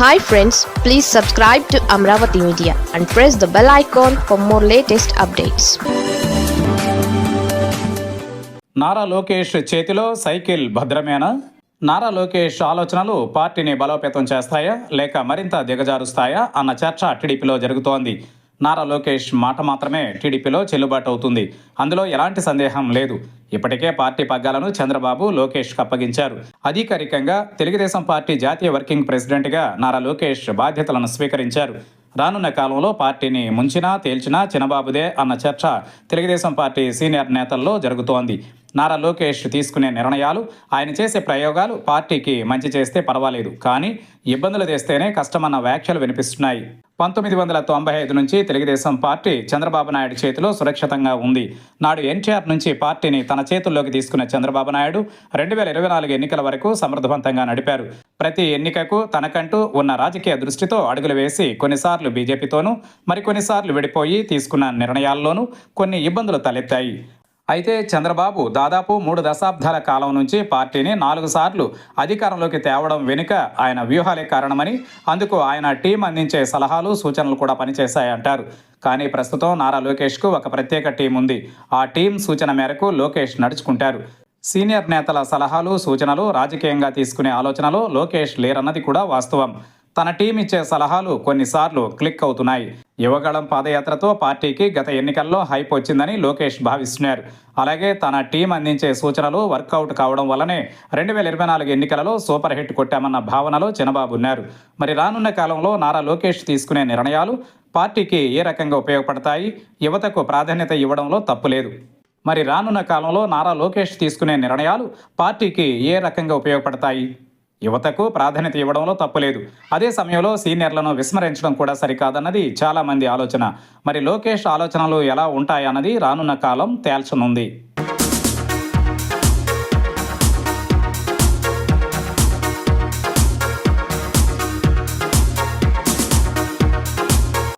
Hi friends, please subscribe to Amravati Media and press the bell icon for more latest updates. Nara Lokesh చేతిలో cycle భద్రమేనా? Nara Lokesh ఆలోచనలు పార్టీని బలోపేతం చేస్తాయా లేక మరింత దిగజారుస్తాయా అన్న చర్చ టీడీపీలో జరుగుతోంది. నారా లోకేష్ మాట మాత్రమే టీడీపీలో చెల్లుబాటు అవుతుంది. అందులో ఎలాంటి సందేహం లేదు. ఇప్పటికే పార్టీ పగ్గాలను చంద్రబాబు లోకేష్కు అప్పగించారు. అధికారికంగా తెలుగుదేశం పార్టీ జాతీయ వర్కింగ్ ప్రెసిడెంట్గా నారా లోకేష్ బాధ్యతలను స్వీకరించారు. రానున్న కాలంలో పార్టీని ముంచినా తేల్చినా చినబాబుదే అన్న చర్చ తెలుగుదేశం పార్టీ సీనియర్ నేతల్లో జరుగుతోంది. నారా లోకేష్ తీసుకునే నిర్ణయాలు, ఆయన చేసే ప్రయోగాలు పార్టీకి మంచి చేస్తే పర్వాలేదు, కానీ ఇబ్బందులు తెస్తేనే కష్టమన్న వ్యాఖ్యలు వినిపిస్తున్నాయి. 1995 నుంచి తెలుగుదేశం పార్టీ చంద్రబాబు నాయుడు చేతిలో సురక్షితంగా ఉంది. నాడు ఎన్టీఆర్ నుంచి పార్టీని తన చేతుల్లోకి తీసుకున్న చంద్రబాబు నాయుడు 2024 ఎన్నికల వరకు సమర్థవంతంగా నడిపారు. ప్రతి ఎన్నికకు తనకంటూ ఉన్న రాజకీయ దృష్టితో అడుగులు వేసి కొన్నిసార్లు బీజేపీతోనూ మరికొన్నిసార్లు విడిపోయి తీసుకున్న నిర్ణయాల్లోనూ కొన్ని ఇబ్బందులు తలెత్తాయి. అయితే చంద్రబాబు దాదాపు 3 దశాబ్దాల కాలం నుంచి పార్టీని 4 సార్లు అధికారంలోకి తేవడం వెనుక ఆయన వ్యూహాలే కారణమని, అందుకు ఆయన టీం అందించే సలహాలు సూచనలు కూడా పనిచేశాయంటారు. కానీ ప్రస్తుతం నారా లోకేష్కు ఒక ప్రత్యేక టీం ఉంది. ఆ టీం సూచన మేరకు లోకేష్ నడుచుకుంటారు. సీనియర్ నేతల సలహాలు సూచనలు రాజకీయంగా తీసుకునే ఆలోచనలో లోకేష్ లేరన్నది కూడా వాస్తవం. తన టీం ఇచ్చే సలహాలు కొన్నిసార్లు క్లిక్ అవుతున్నాయి. యువగళం పాదయాత్రతో పార్టీకి గత ఎన్నికల్లో హైప్ వచ్చిందని లోకేష్ భావిస్తున్నారు. అలాగే తన టీం అందించే సూచనలు వర్కౌట్ కావడం వల్లనే 2024 ఎన్నికలలో సూపర్ హిట్ కొట్టామన్న భావనలో చంద్రబాబు ఉన్నారు. మరి రానున్న కాలంలో నారా లోకేష్ తీసుకునే నిర్ణయాలు పార్టీకి ఏ రకంగా ఉపయోగపడతాయి? యువతకు ప్రాధాన్యత ఇవ్వడంలో తప్పులేదు. మరి రానున్న కాలంలో నారా లోకేష్ తీసుకునే నిర్ణయాలు పార్టీకి ఏ రకంగా ఉపయోగపడతాయి? యువతకు ప్రాధాన్యత ఇవ్వడంలో తప్పులేదు. అదే సమయంలో సీనియర్లను విస్మరించడం కూడా సరికాదన్నది చాలామంది ఆలోచన. మరి లోకేష్ ఆలోచనలు ఎలా ఉంటాయన్నది రానున్న కాలం తేల్చనుంది.